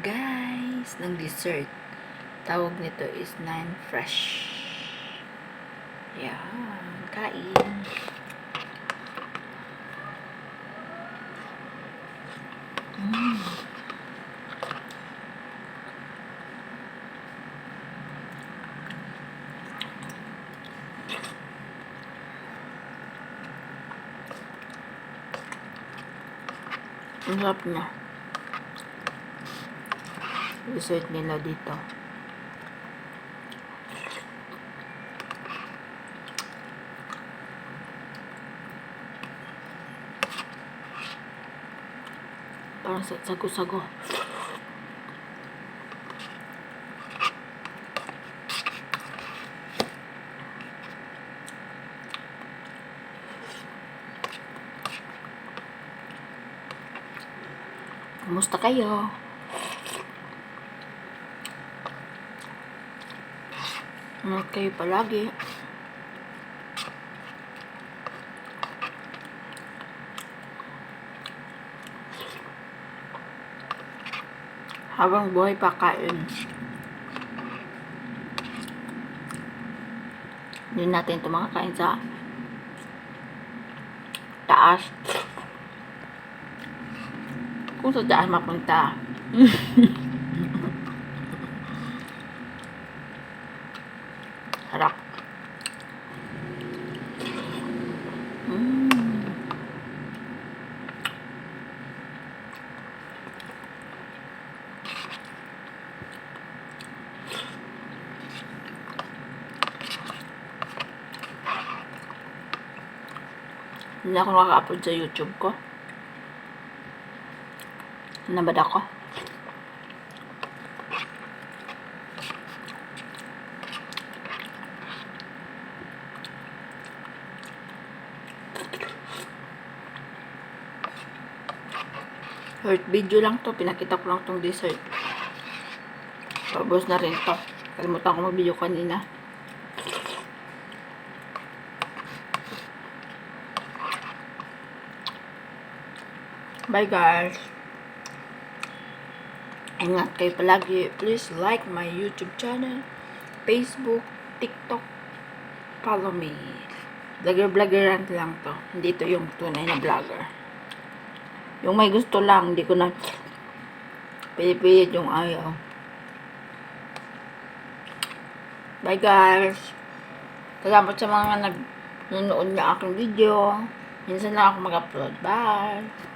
guys ng dessert. Tawag nito is 9 fresh. Yan, kain. Ang sarap niya. Dessert nila dito. Parang sago-sago. Kumusta kayo? Ingat kayo palagi. Habang buhay pa kain. Hindi natin ito makakain sa taas. Kung sa taas mapunta. Harap. Hindi ako nakaka-upload sa YouTube ko. Nabad ako. Short video lang to. Pinakita ko lang tong dessert. Tapos na rin to. Kalimutan ko mag-video kanina. Bye guys. Ingat kayo palagi. Please like my YouTube channel, Facebook, TikTok. Follow me. Vlogger-vloggeran lang to. Hindi to yung tunay na vlogger. Yung may gusto lang. Hindi ko na pilit yung ayaw. Bye guys. Salamat sa mga nanonood na aking video. Minsan lang ako mag-upload. Bye.